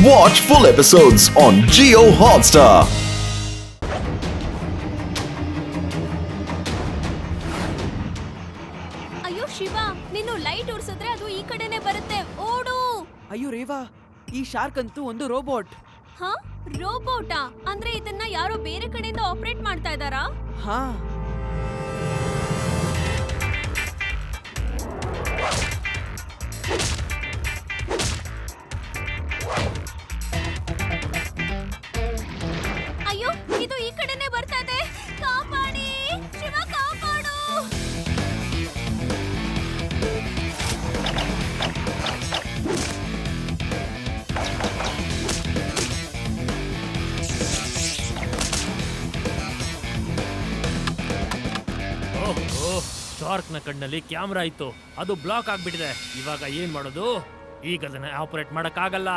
Watch full episodes on Jio Hotstar. ಅಯ್ಯೋ ಶಿವ, ನೀನು light ಉರ್ಸಿದ್ರೆ ಅದು ಈ ಕಡೆನೆ ಬರುತ್ತೆ, ಓಡು. ಅಯ್ಯೋ ರೇವಾ, ಈ ಶಾರ್ಕ್ ಅಂತೂ ಒಂದು ರೋಬೋಟ್. ಹಾ, ರೋಬೋಟಾ? ಅಂದ್ರೆ ಇದನ್ನ ಯಾರೋ ಬೇರೆ ಕಡೆಯಿಂದ ಆಪರೇಟ್ ಮಾಡ್ತಾ ಇದ್ದಾರಾ? ಹಾ, ಅಯ್ಯೋ, ಇದು ಈ ಕಡೆನೆ ಬರ್ತಾ ಇದೆ, ಕಾಪಾಡಿ ಶಿವ, ಕಾಪಾಡು. ಶಾರ್ಕ್ ನ ಕಣ್ಣಲ್ಲಿ ಕ್ಯಾಮ್ರಾ ಇತ್ತು, ಅದು ಬ್ಲಾಕ್ ಆಗ್ಬಿಟ್ಟಿದೆ. ಇವಾಗ ಏನ್ ಮಾಡೋದು? ಈಗ ಅದನ್ನ ಆಪರೇಟ್ ಮಾಡಕ್ಕಾಗಲ್ಲ.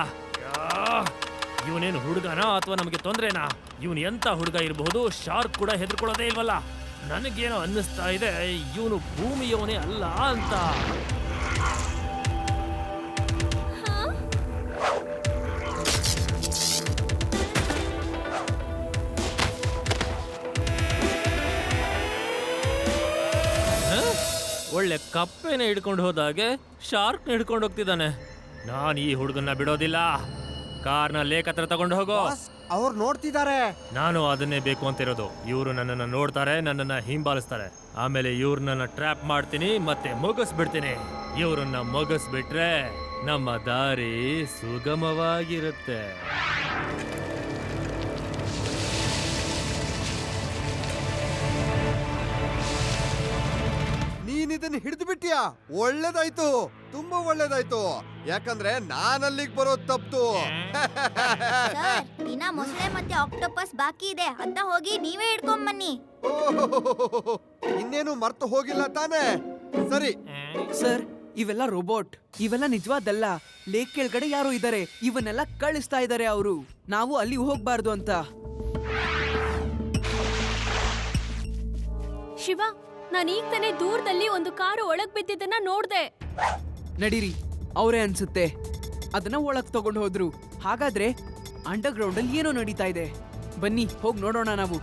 ಇವನೇನು ಹುಡುಗನಾ ಅಥವಾ ನಮಗೆ ತೊಂದ್ರೆನಾ? ಇವನು ಎಂತ ಹುಡುಗ ಇರಬಹುದು? ಶಾರ್ಕ್ ಕೂಡ ಹೆದರ್ಕೊಳ್ಳೋದೇ ಇಲ್ವಲ್ಲ. ನನಗೇನೋ ಅನ್ನಿಸ್ತಾ ಇದೆ ಇವನು ಭೂಮಿಯವನೇ ಅಲ್ಲ ಅಂತ. ಒಳ್ಳೆ ಕಪ್ಪೆನೆ ಹಿಡ್ಕೊಂಡು ಹೋದಾಗೆ ಶಾರ್ಕ್ ಹಿಡ್ಕೊಂಡು ಹೋಗ್ತಿದ್ದಾನೆ. ನಾನು ಈ ಹುಡುಗನ್ನ ಬಿಡೋದಿಲ್ಲ. ಕಾರ್ನ ಲೇಕ್ ಹತ್ರ ತಗೊಂಡು ಹೋಗೋ. ಅವ್ರು ನೋಡ್ತಿದ್ದಾರೆ. ನಾನು ಅದನ್ನೇ ಬೇಕು ಅಂತಿರೋದು. ಇವರು ನನ್ನನ್ನು ನೋಡ್ತಾರೆ, ನನ್ನನ್ನ ಹಿಂಬಾಲಿಸ್ತಾರೆ. ಆಮೇಲೆ ಇವ್ರನ್ನ ಟ್ರ್ಯಾಪ್ ಮಾಡ್ತೀನಿ ಮತ್ತೆ ಮುಗಿಸ್ಬಿಡ್ತೀನಿ. ಇವ್ರನ್ನ ಮುಗಿಸ್ಬಿಟ್ರೆ ನಮ್ಮ ದಾರಿ ಸುಗಮವಾಗಿರುತ್ತೆ. ನೀನಿದನ್ನ ಹಿಡಿದು ಬಿಟ್ಟಿಯಾ? ಒಳ್ಳೇದಾಯ್ತು, ತುಂಬಾ ಒಳ್ಳೇದಾಯ್ತು. ಯಾಕಂದ್ರೆ ನಾನಲ್ಲಿಗೆ ಬರೋದ್ ತಪ್ತು. ಸರ್, ಇನ್ನ ಮೊಸಳೆ ಮತ್ತೆ ಆಕ್ಟೋಪಸ್ ಬಾಕಿ ಇದೆ, ಅಂತ ಹೋಗಿ ನೀವೇ ಹಿಡ್ಕೊಂಡ್ ಬನ್ನಿ. ಇನ್ನೇನು ಮರ್ತು ಹೋಗಿಲ್ಲ ತಾನೇ? ಸರಿ. ಸರ್, ಇವೆಲ್ಲ ರೋಬೋಟ್, ಇವೆಲ್ಲ ನಿಜವಾದಲ್ಲ. ಲೇಕ್ ಕೆಳಗಡೆ ಯಾರೋ ಇದ್ದಾರೆ, ಇವನ್ನೆಲ್ಲ ಕಳಿಸ್ತಾ ಇದ್ದಾರೆ ಅವರು. ನಾವು ಅಲ್ಲಿ ಹೋಗ್ಬಾರ್ದು ಅಂತ. ಶಿವ, ನಾನು ಈಗ ತಾನೇ ದೂರದಲ್ಲಿ ಒಂದು ಕಾರು ಒಳಗ್ ಬಿದ್ದಿದ್ದನ್ನ ನೋಡ್ದೆ. ನಡೀರಿ, ಅವರೇ ಅನ್ಸುತ್ತೆ. ಅದನ್ನ ಒಳಗ್ ತಗೊಂಡು ಹೋದ್ರು. ಹಾಗಾದ್ರೆ ಅಂಡರ್ ಗ್ರೌಂಡ್ ಅಲ್ಲಿ ಏನೋ ನಡೀತಾ ಇದೆ. ಬನ್ನಿ ಹೋಗಿ ನೋಡೋಣ ನಾವು.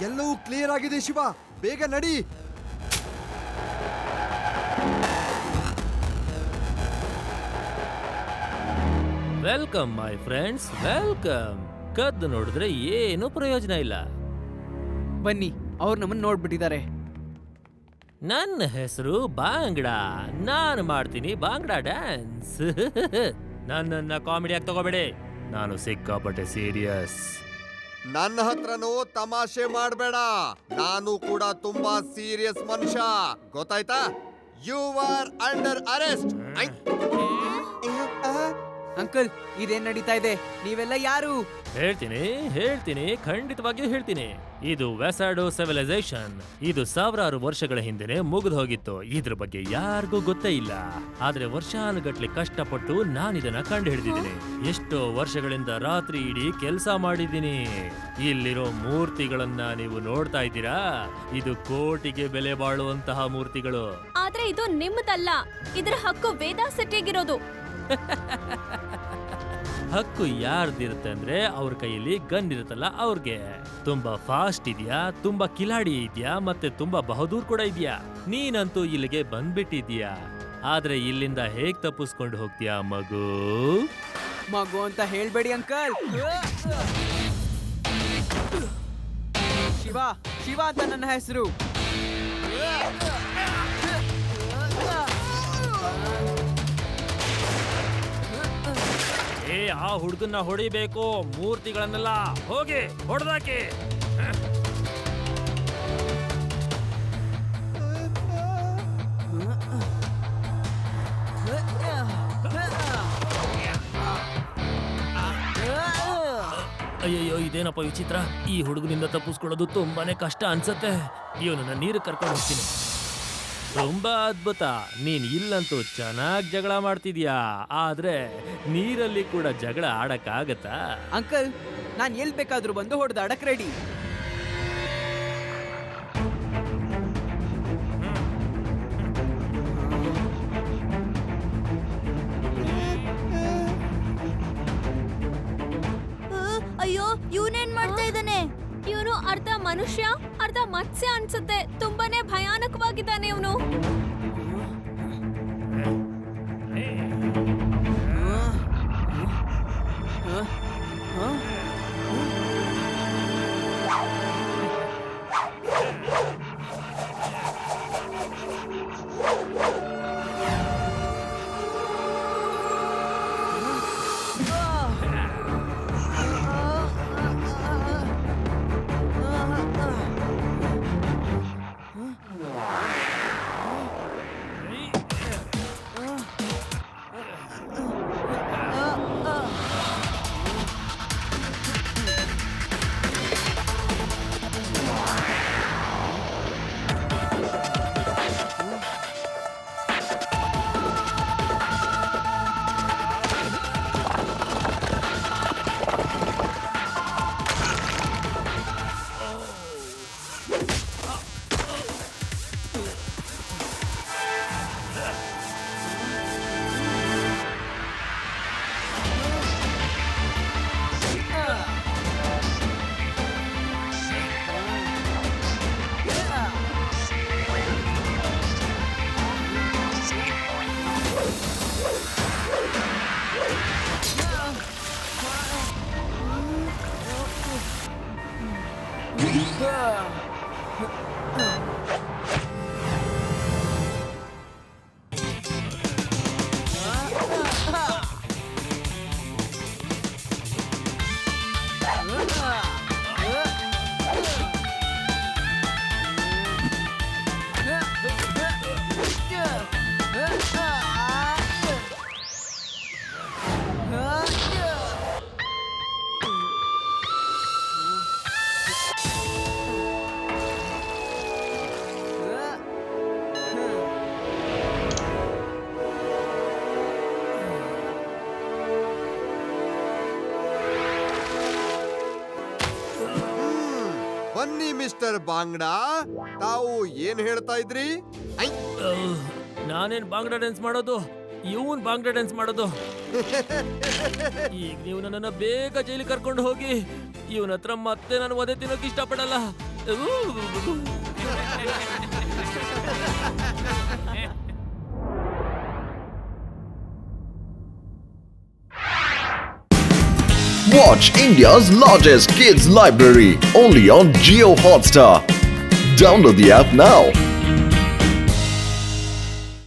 ಎಲ್ಲವೂ ಕ್ಲಿಯರ್ ಆಗಿದೆ ಶಿವ, ಬೇಗ ನಡಿ. Welcome my friends, welcome. ಕದ್ದು ನೋಡಿದ್ರೆ ಏನು ಪ್ರಯೋಜನ ಇಲ್ಲ. ಬನ್ನಿ, ಅವ್ರು ನಮ್ಮನ್ನ ನೋಡ್ಬಿಟ್ಟಿದ್ದಾರೆ. ನನ್ನ ಹೆಸರು ಬಾಂಗ್ಡಾ. ನಾನು ಮಾಡ್ತೀನಿ ಬಾಂಗ್ಡಾ ಡ್ಯಾನ್ಸ್. ನನ್ನನ್ನ ಕಾಮಿಡಿಯಾಗಿ ತಗೋಬೇಡಿ, ನಾನು ಸಿಕ್ಕಾಪಟ್ಟೆ ಸೀರಿಯಸ್. ನನ್ನ ಹತ್ರನೂ ತಮಾಷೆ ಮಾಡ್ಬೇಡ, ನಾನು ಕೂಡ ತುಂಬಾ ಸೀರಿಯಸ್ ಮನುಷ್ಯ, ಗೊತ್ತಾಯ್ತಾ? You are under arrest. Uncle, ಇದೇನ್ ನಡೀತಾ ಇದೆ? ನೀವೆಲ್ಲ ಯಾರು? ಹೇಳ್ತೀನಿ, ಖಂಡಿತವಾಗಿಯೂ ಹೇಳ್ತೀನಿ. ಇದು ವೆಸಾಡೋ ಸಿವಿಲೈಸೇಷನ್. ಇದು ಸಾವಿರಾರು ವರ್ಷಗಳ ಹಿಂದೆನೆ ಮುಗಿದು ಹೋಗಿತ್ತು. ಇದ್ರ ಬಗ್ಗೆ ಯಾರಿಗೂ ಗೊತ್ತೇ ಇಲ್ಲ. ಆದ್ರೆ ವರ್ಷಾನುಗಟ್ಲೆ ಕಷ್ಟಪಟ್ಟು ನಾನಿದನ್ನ ಕಂಡು ಹಿಡಿದಿದ್ದೀನಿ. ಎಷ್ಟೋ ವರ್ಷಗಳಿಂದ ರಾತ್ರಿ ಇಡೀ ಕೆಲಸ ಮಾಡಿದ್ದೀನಿ. ಇಲ್ಲಿರೋ ಮೂರ್ತಿಗಳನ್ನ ನೀವು ನೋಡ್ತಾ ಇದ್ದೀರಾ? ಇದು ಕೋಟಿಗೆ ಬೆಲೆ ಬಾಳುವಂತಹ ಮೂರ್ತಿಗಳು. ಆದ್ರೆ ಇದು ನಿಮ್ಮದಲ್ಲ, ಇದ್ರ ಹಕ್ಕು ವೇದಾ ಸೆಟ್ಟಿಗಿರೋದು. ಹಕ್ಕು ಯಾರ್ದಿರುತ್ತೆ ಅಂದ್ರೆ ಅವ್ರ ಕೈಯಲ್ಲಿ ಗನ್ ಇರುತ್ತಲ್ಲ ಅವ್ರಿಗೆ. ತುಂಬಾ ಫಾಸ್ಟ್ ಇದೆಯಾ, ತುಂಬಾ ಕಿಲಾಡಿ ಇದೆಯಾ, ಮತ್ತೆ ತುಂಬಾ ಬಹದೂರ್ ಕೂಡ ಇದೆಯಾ? ನೀನಂತೂ ಇಲ್ಲಿಗೆ ಬಂದ್ಬಿಟ್ಟಿದ್ಯಾ. ಆದ್ರೆ ಇಲ್ಲಿಂದ ಹೇಗ್ ತಪ್ಪಿಸ್ಕೊಂಡು ಹೋಗ್ತೀಯಾ ಮಗು? ಮಗು ಅಂತ ಹೇಳ್ಬೇಡಿ ಅಂಕಲ್. ಶಿವ ಶಿವ ಅಂತ ನನ್ನ ಹೆಸರು. ಆ ಹುಡುಗನ್ನ ಹೊಡಿಬೇಕು, ಮೂರ್ತಿಗಳನ್ನೆಲ್ಲ ಹೋಗಿ ಹೊಡೆದಾಕಿ. ಅಯ್ಯಯ್ಯೋ, ಇದೇನಪ್ಪ ವಿಚಿತ್ರ. ಈ ಹುಡುಗನಿಂದ ತಪ್ಪಿಸ್ಕೊಳ್ಳೋದು ತುಂಬಾನೇ ಕಷ್ಟ ಅನ್ಸತ್ತೆ. ಇವನನ್ನ ನೀರು ಕರ್ಕೊಂಡು ಹೋಗ್ತೀನಿ. ತುಂಬಾ ಅದ್ಭುತ, ನೀನ್ ಇಲ್ಲಂತೂ ಚೆನ್ನಾಗ್ ಜಗಳ ಮಾಡ್ತಿದ್ಯಾ. ಆದ್ರೆ ನೀರಲ್ಲಿ ಕೂಡ ಜಗಳ ಆಡಕ್ಕಾಗತ್ತಾ? ಅಂಕಲ್, ನಾನ್ ಎಲ್ ಬೇಕಾದ್ರೂ ಬಂದು ಹೊಡೆದಾಡಕ್ ರೆಡಿ. ಅಯ್ಯೋ, ಇವನೇನ್ ಮಾಡ್ತಾ ಇದ್ದಾನೆ? ಇವನು ಅರ್ಧ ಮನುಷ್ಯ ಅರ್ಧ ಮತ್ಸ್ಯ ಅನ್ಸುತ್ತೆ. ತುಂಬಾನೇ ಭಯಾನಕವಾಗಿದ್ದಾನೆ ಇವನು. ಬನ್ನಿ ಮಿಸ್ಟರ್ ಬಾಂಗ್ಡಾ, ತಾವು ಏನ್ ಹೇಳ್ತಾ ಇದ್ರಿ? ನಾನೇನ್ ಬಾಂಗ್ಡಾ ಡ್ಯಾನ್ಸ್ ಮಾಡೋದು, ಇವನ್ ಬಾಂಗ್ಡಾ ಡ್ಯಾನ್ಸ್ ಮಾಡೋದು. ಈಗ ನೀವು ನನ್ನನ್ನ ಬೇಗ ಜೈಲಿಗೆ ಕರ್ಕೊಂಡು ಹೋಗಿ. ಇವನ ಹತ್ರ ಮತ್ತೆ ನಾನು ಒದೆ ತಿನ್ನೋಕೆ ಇಷ್ಟಪಡಲ್ಲ. Watch India's largest kids library only on Jio Hotstar. Download the app now.